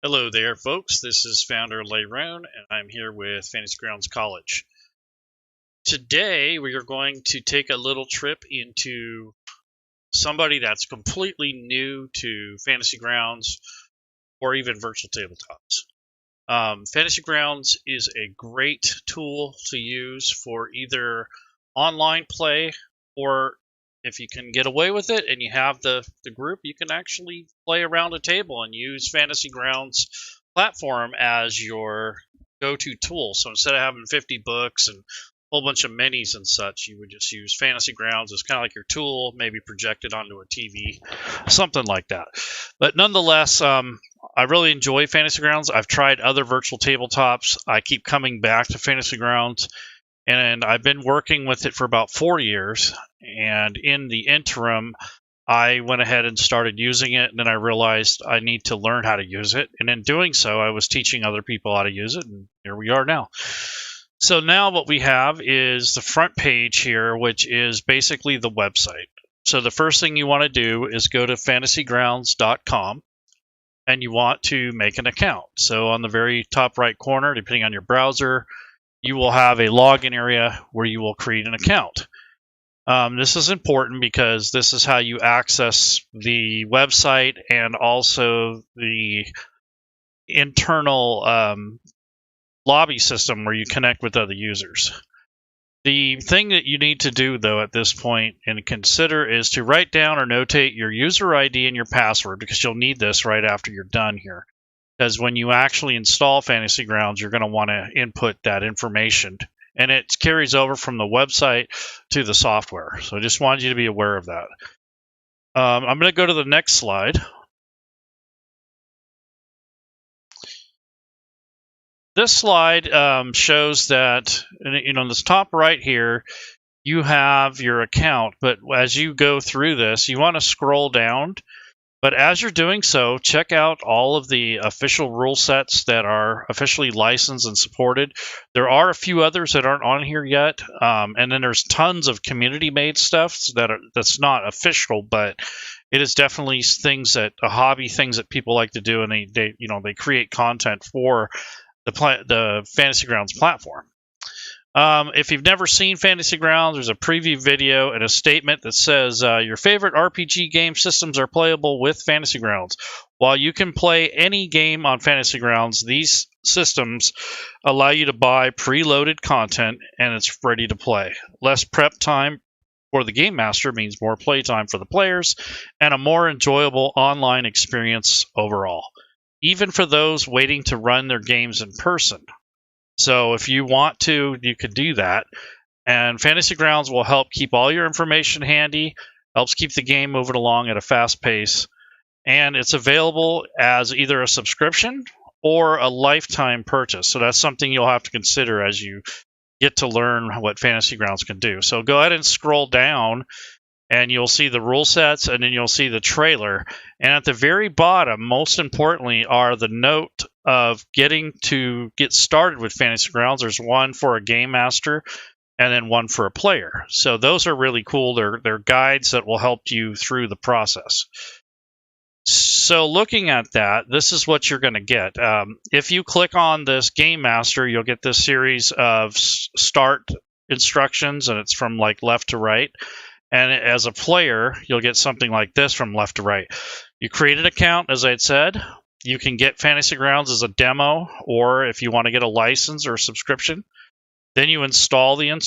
Hello there, folks. This is founder Herein, and I'm here with Fantasy Grounds College. Today, we are going to take a little trip into somebody that's completely new to Fantasy Grounds or even virtual tabletops. Fantasy Grounds is a great tool to use for either online play, or if you can get away with it and you have the group, you can actually play around a table and use Fantasy Grounds platform as your go-to tool. So instead of having 50 books and a whole bunch of minis and such, you would just use Fantasy Grounds as kind of like your tool, maybe projected onto a TV, something like that. But nonetheless, I really enjoy Fantasy Grounds. I've tried other virtual tabletops. I keep coming back to Fantasy Grounds, and I've been working with it for about 4 years. And in the interim, I went ahead and started using it, and then I realized I need to learn how to use it. And in doing so, I was teaching other people how to use it, and here we are now. So now what we have is the front page here, which is basically the website. So the first thing you want to do is go to fantasygrounds.com, and you want to make an account. So on the very top right corner, depending on your browser, you will have a login area where you will create an account. This is important because this is how you access the website and also the internal lobby system where you connect with other users. The thing that you need to do, though, at this point and consider is to write down or notate your user ID and your password, because you'll need this right after you're done here. Because when you actually install Fantasy Grounds, you're going to want to input that information, and it carries over from the website to the software. So I just wanted you to be aware of that. I'm going to go to the next slide. This slide shows that, in this top right here, you have your account. But as you go through this, you want to scroll down. But as you're doing so, check out all of the official rule sets that are officially licensed and supported. There are a few others that aren't on here yet, and then there's tons of community-made stuff that's not official, but it is definitely things that hobby things that people like to do, and they create content for the Fantasy Grounds platform. If you've never seen Fantasy Grounds, there's a preview video and a statement that says your favorite RPG game systems are playable with Fantasy Grounds. While you can play any game on Fantasy Grounds, these systems allow you to buy preloaded content and it's ready to play. Less prep time for the game master means more play time for the players and a more enjoyable online experience overall, even for those waiting to run their games in person. So if you want to, you could do that. And Fantasy Grounds will help keep all your information handy, helps keep the game moving along at a fast pace. And it's available as either a subscription or a lifetime purchase. So that's something you'll have to consider as you get to learn what Fantasy Grounds can do. So go ahead and scroll down, and you'll see the rule sets, and then you'll see the trailer. And at the very bottom, most importantly, are the note of get started with Fantasy Grounds. There's one for a game master and then one for a player. So those are really cool. They're guides that will help you through the process. So looking at that, this is what you're going to get. If you click on this game master, you'll get this series of start instructions, and it's from like left to right. And as a player, you'll get something like this from left to right. You create an account, as I had said. You can get Fantasy Grounds as a demo, or if you want to get a license or a subscription. Then you install the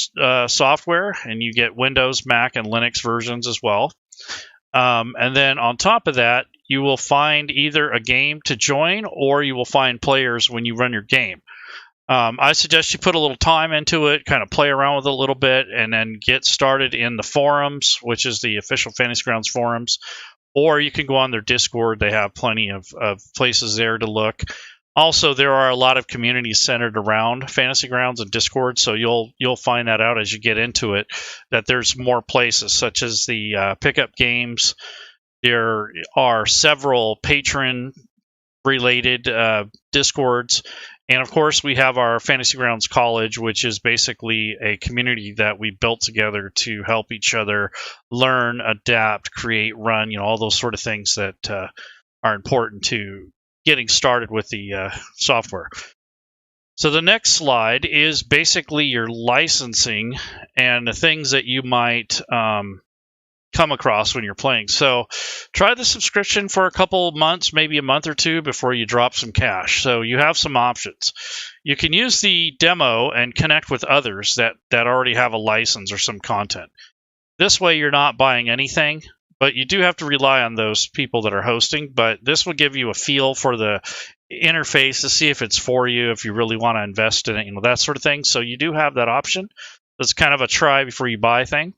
software, and you get Windows, Mac, and Linux versions as well. And then on top of that, you will find either a game to join, or you will find players when you run your game. I suggest you put a little time into it, kind of play around with it a little bit, and then get started in the forums, which is the official Fantasy Grounds forums. Or you can go on their Discord. They have plenty of places there to look. Also, there are a lot of communities centered around Fantasy Grounds and Discord, so you'll find that out as you get into it, that there's more places, such as the pickup games. There are several patron-related Discords. And of course, we have our Fantasy Grounds College, which is basically a community that we built together to help each other learn, adapt, create, run, all those sort of things that are important to getting started with the software. So the next slide is basically your licensing and the things that you might come across when you're playing. So try the subscription for a couple months, maybe a month or two before you drop some cash. So you have some options. You can use the demo and connect with others that already have a license or some content. This way you're not buying anything, but you do have to rely on those people that are hosting. But this will give you a feel for the interface to see if it's for you, if you really want to invest in it, that sort of thing. So you do have that option. That's kind of a try before you buy thing.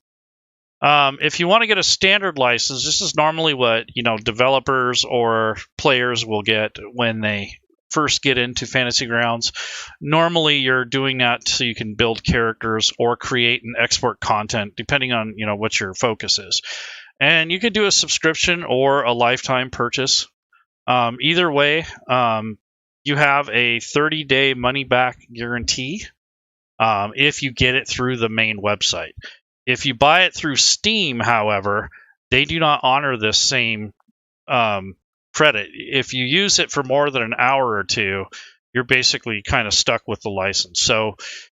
If you want to get a standard license, this is normally what developers or players will get when they first get into Fantasy Grounds. Normally, you're doing that so you can build characters or create and export content, depending on what your focus is. And you can do a subscription or a lifetime purchase. Either way, you have a 30-day money-back guarantee if you get it through the main website. If you buy it through Steam, however, they do not honor this same credit. If you use it for more than an hour or two, you're basically kind of stuck with the license. So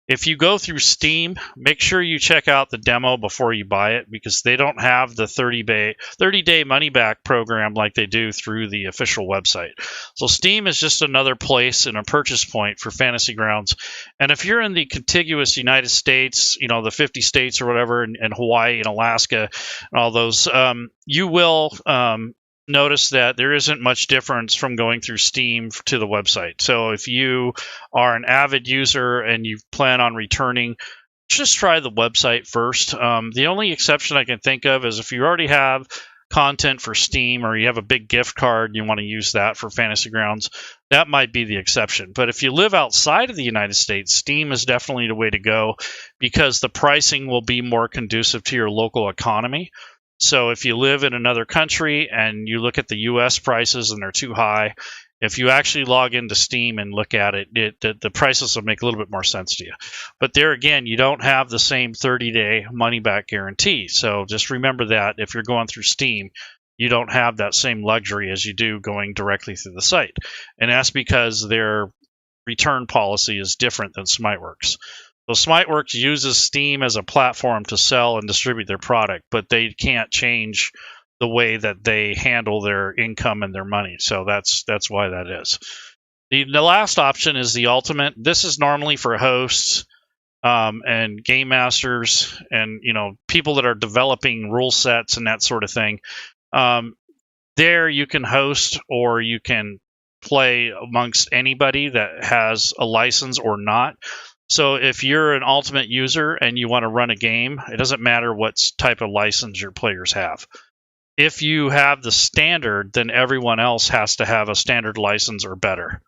if you go through Steam, make sure you check out the demo before you buy it, because they don't have the 30-day money-back program like they do through the official website. So Steam is just another place and a purchase point for Fantasy Grounds. And if you're in the contiguous United States, the 50 states or whatever, and Hawaii and Alaska and all those, you will notice that there isn't much difference from going through Steam to the website. So if you are an avid user and you plan on returning, just try the website first. The only exception I can think of is if you already have content for Steam, or you have a big gift card and you want to use that for Fantasy Grounds, that might be the exception. But if you live outside of the United States, Steam is definitely the way to go, because the pricing will be more conducive to your local economy. So if you live in another country and you look at the US prices and they're too high, if you actually log into Steam and look at it, the prices will make a little bit more sense to you. But there again, you don't have the same 30-day money-back guarantee. So just remember that if you're going through Steam, you don't have that same luxury as you do going directly through the site. And that's because their return policy is different than SmiteWorks. So SmiteWorks uses Steam as a platform to sell and distribute their product, but they can't change the way that they handle their income and their money. So that's why that is. The last option is the Ultimate. This is normally for hosts and game masters and people that are developing rule sets and that sort of thing. There you can host or you can play amongst anybody that has a license or not. So if you're an Ultimate user and you want to run a game, it doesn't matter what type of license your players have. If you have the standard, then everyone else has to have a standard license or better.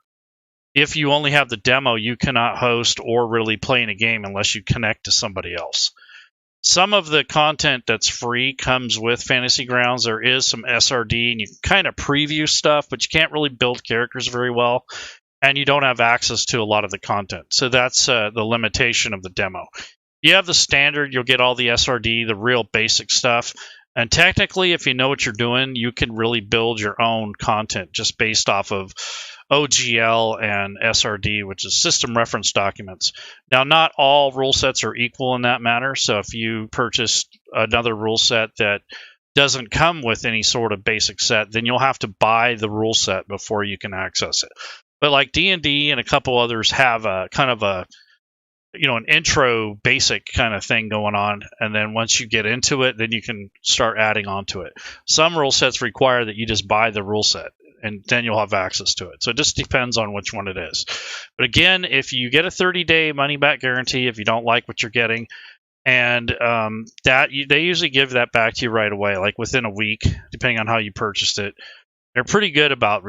If you only have the demo, you cannot host or really play in a game unless you connect to somebody else. Some of the content that's free comes with Fantasy Grounds. There is some SRD, and you can kind of preview stuff, but you can't really build characters very well. And you don't have access to a lot of the content. So that's the limitation of the demo. You have the standard, you'll get all the SRD, the real basic stuff. And technically, if you know what you're doing, you can really build your own content just based off of OGL and SRD, which is system reference documents. Now, not all rule sets are equal in that matter. So if you purchase another rule set that doesn't come with any sort of basic set, then you'll have to buy the rule set before you can access it. But like D&D and a couple others have a kind of a, an intro basic kind of thing going on. And then once you get into it, then you can start adding on to it. Some rule sets require that you just buy the rule set and then you'll have access to it. So it just depends on which one it is. But again, if you get a 30-day money-back guarantee, if you don't like what you're getting, and they usually give that back to you right away, like within a week, depending on how you purchased it. They're pretty good about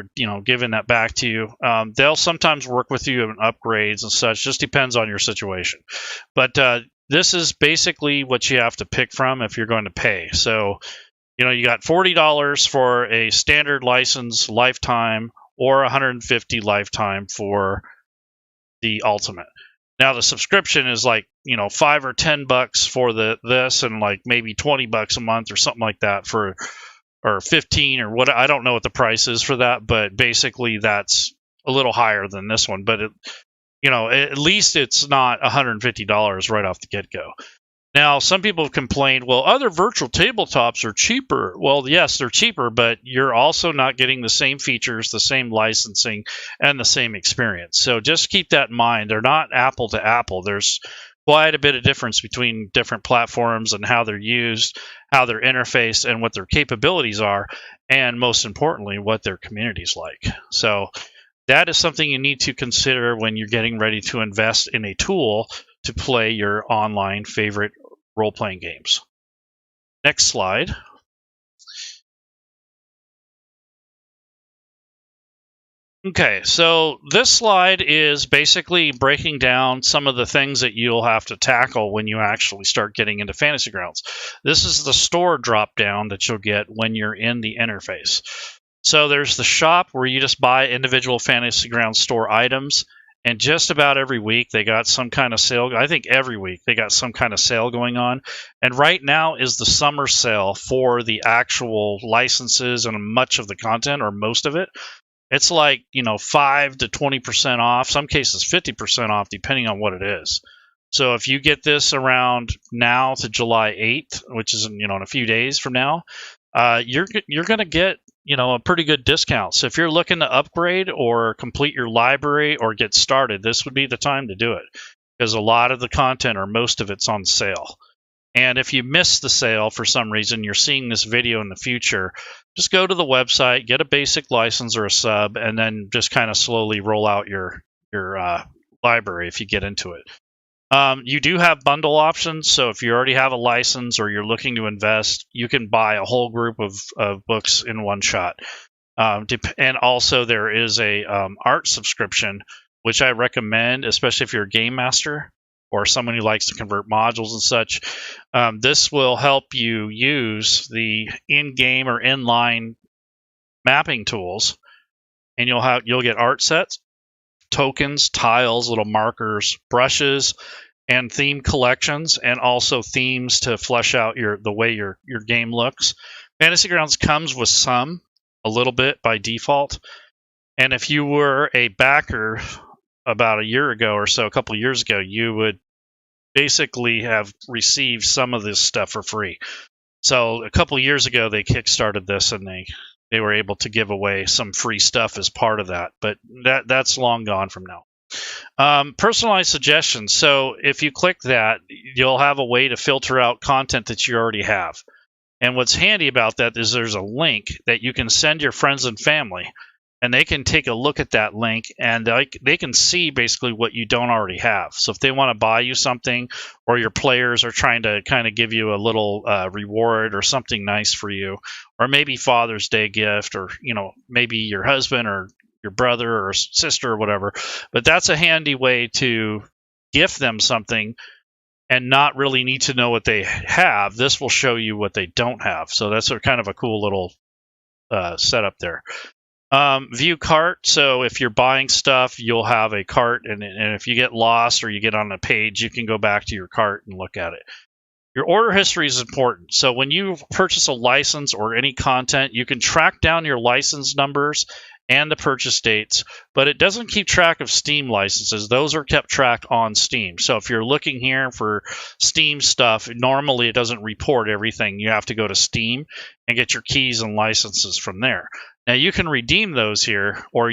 giving that back to you. They'll sometimes work with you on upgrades and such. Just depends on your situation. But this is basically what you have to pick from if you're going to pay. So you got $40 for a standard license lifetime, or $150 lifetime for the Ultimate. Now the subscription is like $5 or $10 for this, and like maybe $20 a month or something like that for or 15 or what. I don't know what the price is for that, but basically that's a little higher than this one. But at least it's not $150 right off the get-go. Now, some people have complained, well, other virtual tabletops are cheaper. Well, yes, they're cheaper, but you're also not getting the same features, the same licensing, and the same experience. So just keep that in mind. They're not apple to apple. There's quite a bit of difference between different platforms and how they're used, how they're interfaced, and what their capabilities are, and most importantly, what their community's like. So that is something you need to consider when you're getting ready to invest in a tool to play your online favorite role-playing games. Next slide. Okay, so this slide is basically breaking down some of the things that you'll have to tackle when you actually start getting into Fantasy Grounds. This is the store drop-down that you'll get when you're in the interface. So there's the shop where you just buy individual Fantasy Grounds store items, and just about every week they got some kind of sale. I think every week they got some kind of sale going on. And right now is the summer sale for the actual licenses and much of the content, or most of it. It's like, 5 to 20% off, some cases 50% off, depending on what it is. So if you get this around now to July 8th, which is in a few days from now, you're going to get a pretty good discount. So if you're looking to upgrade or complete your library or get started, this would be the time to do it, because a lot of the content, or most of it's, on sale. And if you missed the sale for some reason, you're seeing this video in the future, just go to the website, get a basic license or a sub, and then just kind of slowly roll out your library if you get into it. You do have bundle options, so if you already have a license or you're looking to invest, you can buy a whole group of books in one shot. And also there is a art subscription, which I recommend, especially if you're a game master or someone who likes to convert modules and such. This will help you use the in-game or inline mapping tools, and you'll get art sets, tokens, tiles, little markers, brushes, and theme collections, and also themes to flesh out the way your game looks. Fantasy Grounds comes with some, a little bit by default. And if you were a backer about a year ago or so, a couple of years ago, you would basically have received some of this stuff for free. So a couple of years ago, they kickstarted this, and they were able to give away some free stuff as part of that. But that's long gone from now. Personalized suggestions. So if you click that, you'll have a way to filter out content that you already have. And what's handy about that is there's a link that you can send your friends and family, and they can take a look at that link, and they can see basically what you don't already have. So if they want to buy you something, or your players are trying to kind of give you a little reward or something nice for you, or maybe Father's Day gift, or maybe your husband or your brother or sister or whatever. But that's a handy way to gift them something and not really need to know what they have. This will show you what they don't have. So that's kind of a cool little setup there. View cart. So if you're buying stuff, you'll have a cart, and if you get lost or you get on a page, you can go back to your cart and look at it. Your order history is important. So when you purchase a license or any content, you can track down your license numbers and the purchase dates, but it doesn't keep track of Steam licenses. Those are kept tracked on Steam. So if you're looking here for Steam stuff, normally it doesn't report everything. You have to go to Steam and get your keys and licenses from there. Now you can redeem those here, or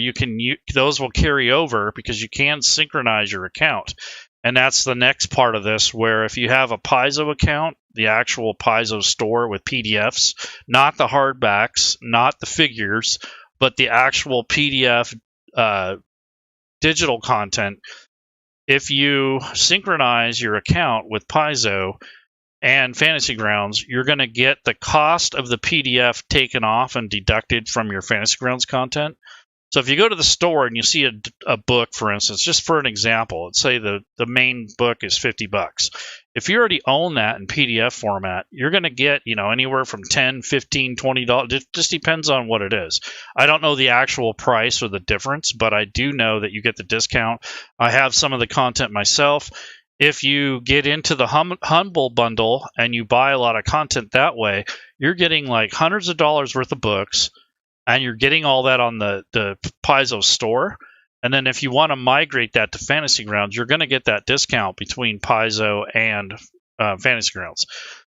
those will carry over because you can synchronize your account. And that's the next part of this, where if you have a Paizo account, the actual Paizo store with PDFs, not the hardbacks, not the figures, but the actual PDF digital content, if you synchronize your account with Paizo and Fantasy Grounds, you're going to get the cost of the PDF taken off and deducted from your Fantasy Grounds content. So if you go to the store and you see a book, for instance, just for an example, let's say the main book is $50. If you already own that in PDF format, you're going to get anywhere from $10, $15, $20. It just depends on what it is. I don't know the actual price or the difference, but I do know that you get the discount. I have some of the content myself, If you get into the Humble bundle and you buy a lot of content that way, you're getting like hundreds of dollars worth of books, and you're getting all that on the Paizo store. And then if you want to migrate that to Fantasy Grounds, you're going to get that discount between Paizo and Fantasy Grounds.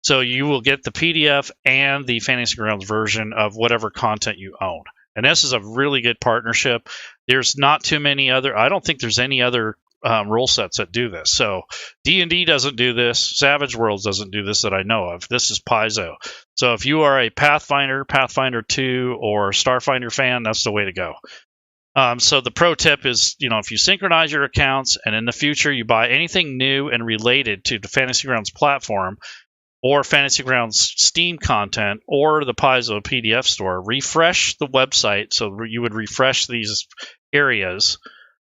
So you will get the PDF and the Fantasy Grounds version of whatever content you own. And this is a really good partnership. There's not too many other, I don't think there's any other rule sets that do this. So D&D doesn't do this. Savage Worlds doesn't do this that I know of. This is Paizo. So if you are a Pathfinder, Pathfinder 2, or Starfinder fan, that's the way to go. So the pro tip is, if you synchronize your accounts and in the future you buy anything new and related to the Fantasy Grounds platform or Fantasy Grounds Steam content or the Paizo PDF store, refresh the website. So you would refresh these areas,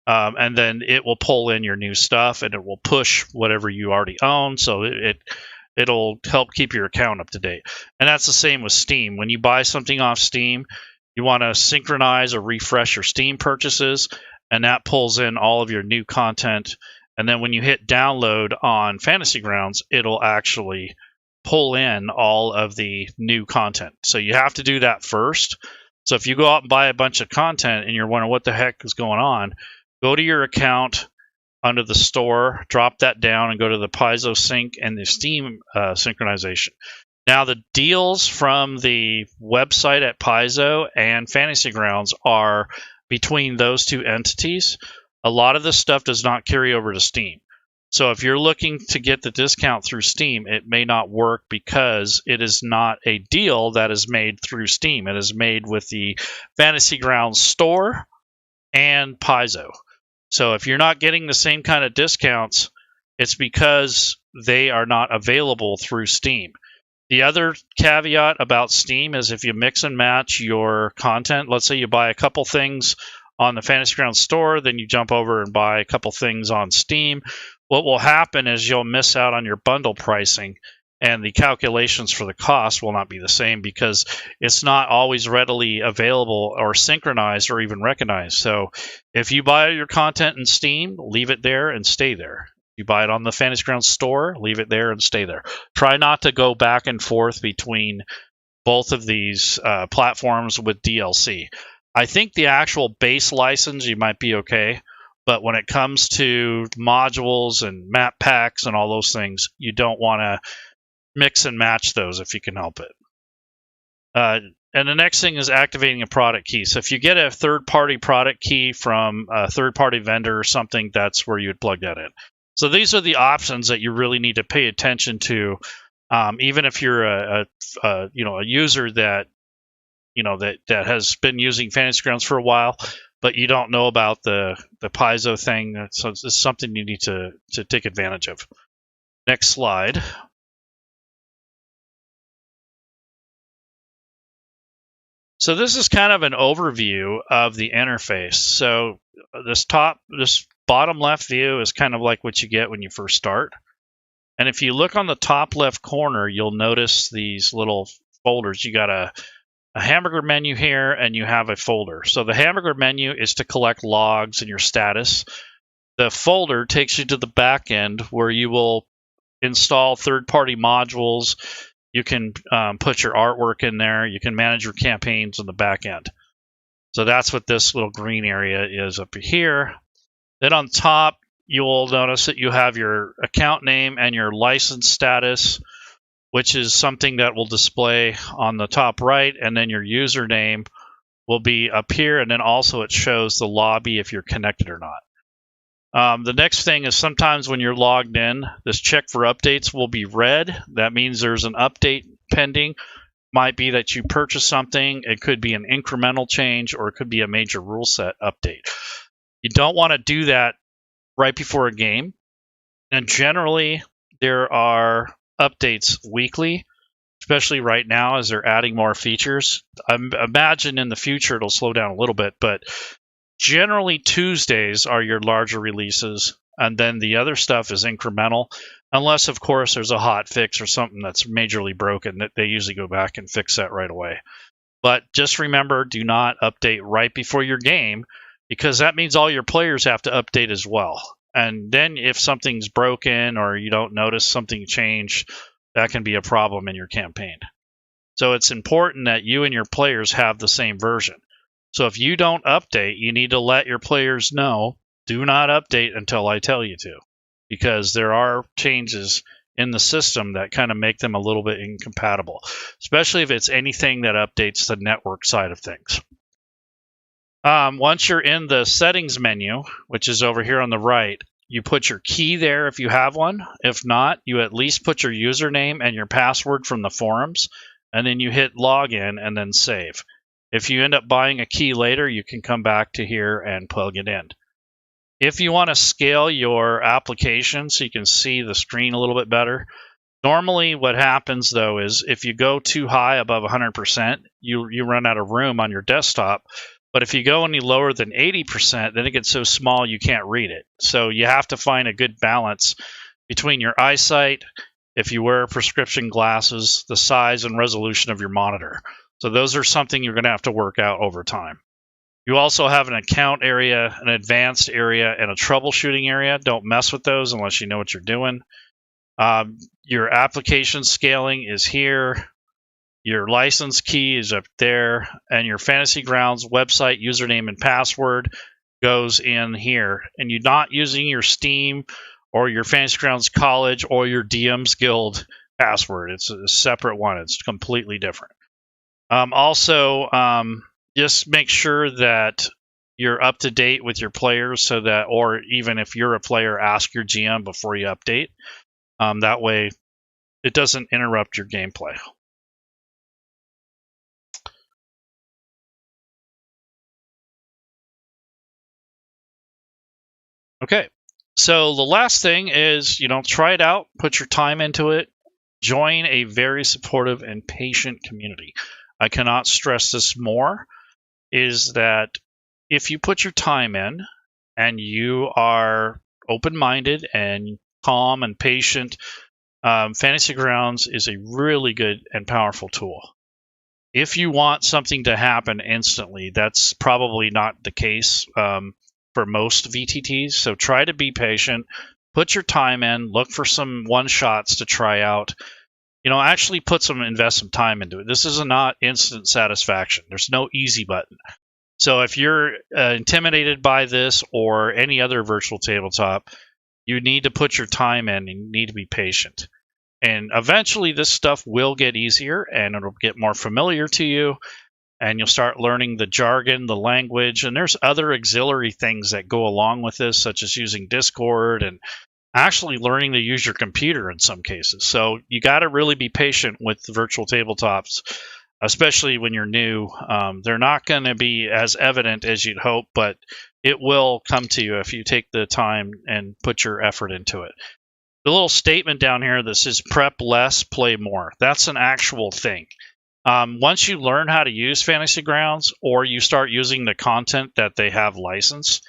and then it will pull in your new stuff and it will push whatever you already own. So it'll help keep your account up to date. And that's the same with Steam. When you buy something off Steam, you want to synchronize or refresh your Steam purchases, and that pulls in all of your new content. And then when you hit download on Fantasy Grounds, it'll actually pull in all of the new content. So you have to do that first. So if you go out and buy a bunch of content and you're wondering what the heck is going on, go to your account under the store, drop that down, and go to the Paizo sync and the Steam synchronization. Now, the deals from the website at Paizo and Fantasy Grounds are between those two entities. A lot of this stuff does not carry over to Steam. So if you're looking to get the discount through Steam, it may not work because it is not a deal that is made through Steam. It is made with the Fantasy Grounds store and Paizo. So if you're not getting the same kind of discounts, it's because they are not available through Steam. The other caveat about Steam is if you mix and match your content, let's say you buy a couple things on the Fantasy Grounds store, then you jump over and buy a couple things on Steam, what will happen is you'll miss out on your bundle pricing, and the calculations for the cost will not be the same because it's not always readily available or synchronized or even recognized. So if you buy your content in Steam, leave it there and stay there. You buy it on the Fantasy Grounds store, leave it there and stay there. Try not to go back and forth between both of these platforms with DLC. I think the actual base license, you might be okay. But when it comes to modules and map packs and all those things, you don't want to mix and match those if you can help it. And the next thing is activating a product key. So if you get a third-party product key from a third-party vendor or something, that's where you would plug that in. So these are the options that you really need to pay attention to, even if you're a user that that has been using Fantasy Grounds for a while, but you don't know about the Paizo thing. So it's something you need to take advantage of. Next slide. So this is kind of an overview of the interface. So this bottom left view is kind of like what you get when you first start. And if you look on the top left corner, you'll notice these little folders. You got a hamburger menu here, and you have a folder. So the hamburger menu is to collect logs and your status. The folder takes you to the back end where you will install third-party modules. You can put your artwork in there. You can manage your campaigns on the back end. So that's what this little green area is up here. Then on top, you will notice that you have your account name and your license status, which is something that will display on the top right, and then your username will be up here, and then also it shows the lobby if you're connected or not. The next thing is sometimes when you're logged in, this check for updates will be red. That means there's an update pending. Might be that you purchase something. It could be an incremental change, or it could be a major rule set update. You don't want to do that right before a game. And generally, there are updates weekly, especially right now as they're adding more features. I imagine in the future it'll slow down a little bit, but generally Tuesdays are your larger releases, and then the other stuff is incremental, unless, of course, there's a hot fix or something that's majorly broken that they usually go back and fix that right away. But just remember, do not update right before your game, because that means all your players have to update as well. And then if something's broken or you don't notice something change, that can be a problem in your campaign. So it's important that you and your players have the same version. So if you don't update, you need to let your players know, do not update until I tell you to, because there are changes in the system that kind of make them a little bit incompatible, especially if it's anything that updates the network side of things. Once you're in the settings menu, which is over here on the right, you put your key there if you have one. If not, you at least put your username and your password from the forums, and then you hit login and then save. If you end up buying a key later, you can come back to here and plug it in. If you want to scale your application so you can see the screen a little bit better, normally what happens though is if you go too high above 100%, you run out of room on your desktop. But if you go any lower than 80%, then it gets so small you can't read it. So you have to find a good balance between your eyesight, if you wear prescription glasses, the size and resolution of your monitor. So those are something you're going to have to work out over time. You also have an account area, an advanced area, and a troubleshooting area. Don't mess with those unless you know what you're doing. Your application scaling is here. Your license key is up there, and your Fantasy Grounds website username and password goes in here. And you're not using your Steam or your Fantasy Grounds College or your DM's Guild password. It's a separate one. It's completely different. Just make sure that you're up to date with your players so that, or even if you're a player, ask your GM before you update. That way it doesn't interrupt your gameplay. Okay, so the last thing is, try it out, put your time into it, join a very supportive and patient community. I cannot stress this more, is that if you put your time in and you are open-minded and calm and patient, Fantasy Grounds is a really good and powerful tool. If you want something to happen instantly, that's probably not the case for most VTTs. So try to be patient, put your time in, look for some one-shots to try out. Actually invest some time into it. This is not instant satisfaction. There's no easy button. So if you're intimidated by this or any other virtual tabletop, you need to put your time in and you need to be patient. And eventually this stuff will get easier and it'll get more familiar to you, and you'll start learning the jargon, the language, and there's other auxiliary things that go along with this, such as using Discord and actually learning to use your computer in some cases. So you got to really be patient with the virtual tabletops, especially when you're new. They're not going to be as evident as you'd hope, but it will come to you if you take the time and put your effort into it. The little statement down here that says prep less, play more. That's an actual thing. Once you learn how to use Fantasy Grounds or you start using the content that they have licensed,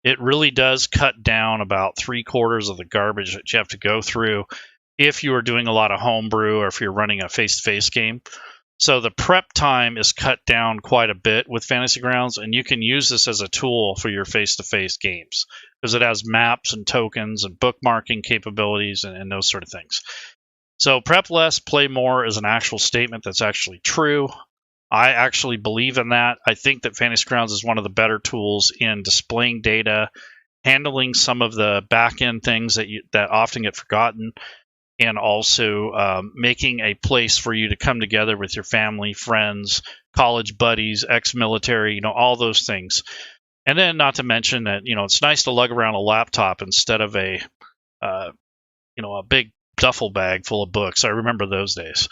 it really does cut down about 3/4 of the garbage that you have to go through if you are doing a lot of homebrew or if you're running a face-to-face game. So the prep time is cut down quite a bit with Fantasy Grounds, and you can use this as a tool for your face-to-face games because it has maps and tokens and bookmarking capabilities and those sort of things. So prep less, play more is an actual statement that's actually true. I actually believe in that. I think that Fantasy Grounds is one of the better tools in displaying data, handling some of the back-end things that often get forgotten, and also making a place for you to come together with your family, friends, college buddies, ex-military, all those things. And then not to mention that, it's nice to lug around a laptop instead of a big duffel bag full of books. I remember those days.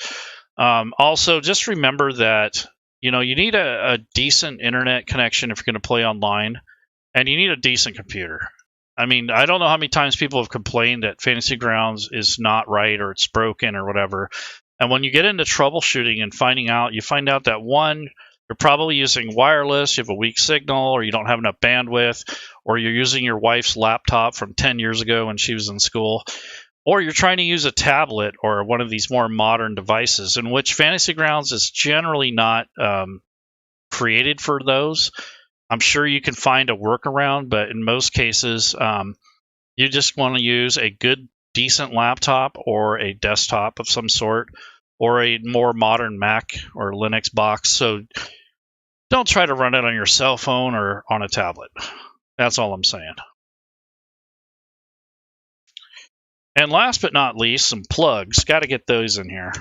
Also, just remember that, you need a decent internet connection if you're going to play online, and you need a decent computer. I mean, I don't know how many times people have complained that Fantasy Grounds is not right or it's broken or whatever. And when you get into troubleshooting and you find out that one, you're probably using wireless, you have a weak signal, or you don't have enough bandwidth, or you're using your wife's laptop from 10 years ago when she was in school, or you're trying to use a tablet or one of these more modern devices, in which Fantasy Grounds is generally not created for those. I'm sure you can find a workaround, but in most cases, You just want to use a good, decent laptop or a desktop of some sort, or a more modern Mac or Linux box. So don't try to run it on your cell phone or on a tablet. That's all I'm saying. And last but not least, some plugs. Got to get those in here.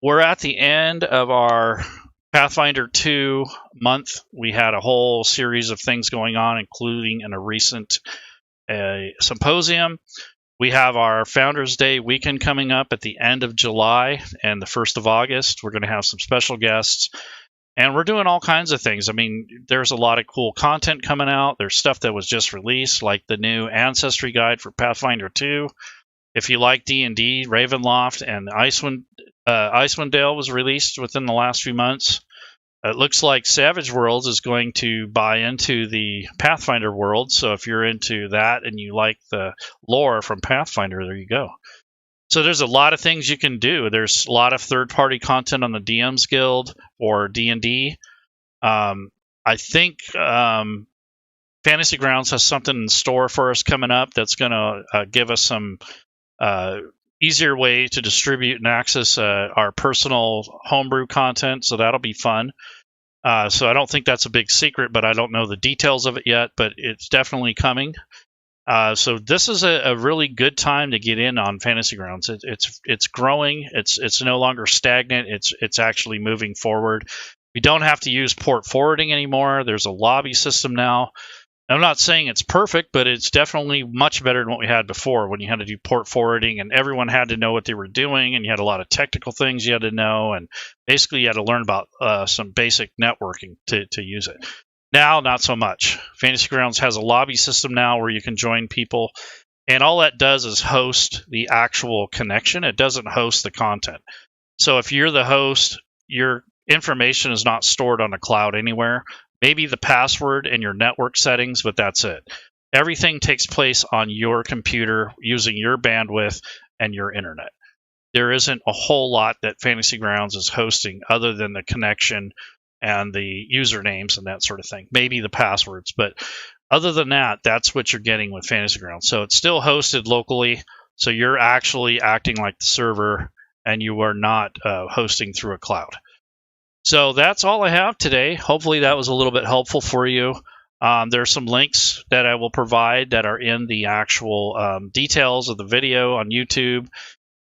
We're at the end of our Pathfinder 2 month. We had a whole series of things going on, including in a recent symposium. We have our Founders Day weekend coming up at the end of July and the 1st of August. We're going to have some special guests. And we're doing all kinds of things. I mean, there's a lot of cool content coming out. There's stuff that was just released, like the new Ancestry Guide for Pathfinder 2. If you like D&D, Ravenloft and Icewind Dale was released within the last few months. It looks like Savage Worlds is going to buy into the Pathfinder world. So if you're into that and you like the lore from Pathfinder, there you go. So there's a lot of things you can do. There's a lot of third-party content on the DM's Guild or D&D. I think Fantasy Grounds has something in store for us coming up that's going to give us some easier way to distribute and access our personal homebrew content. So that'll be fun. So I don't think that's a big secret, but I don't know the details of it yet, but it's definitely coming. So this is a really good time to get in on Fantasy Grounds. It's growing. It's no longer stagnant. It's actually moving forward. We don't have to use port forwarding anymore. There's a lobby system now. I'm not saying it's perfect, but it's definitely much better than what we had before, when you had to do port forwarding and everyone had to know what they were doing, and you had a lot of technical things you had to know, and basically you had to learn about some basic networking to use it. Now, not so much. Fantasy Grounds has a lobby system now where you can join people, and all that does is host the actual connection. It doesn't host the content. So if you're the host, your information is not stored on a cloud anywhere. Maybe the password and your network settings, but that's it. Everything takes place on your computer using your bandwidth and your internet. There isn't a whole lot that Fantasy Grounds is hosting other than the connection and the usernames and that sort of thing. Maybe the passwords, but other than that, that's what you're getting with Fantasy Grounds. So it's still hosted locally, so you're actually acting like the server and you are not hosting through a cloud. So that's all I have today. Hopefully that was a little bit helpful for you. There are some links that I will provide that are in the actual details of the video on YouTube.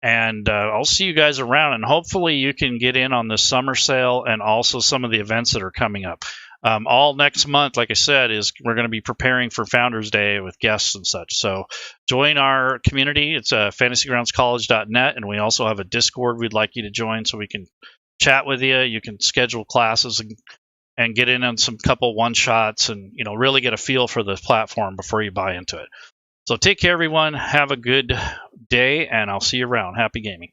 And I'll see you guys around, and hopefully you can get in on the summer sale and also some of the events that are coming up. All next month, like I said, is we're going to be preparing for Founders Day with guests and such. So join our community. It's fantasygroundscollege.net, and we also have a Discord we'd like you to join so we can chat with you. You can schedule classes and get in on some couple one-shots and really get a feel for the platform before you buy into it. So take care, everyone. Have a good day, and I'll see you around. Happy gaming.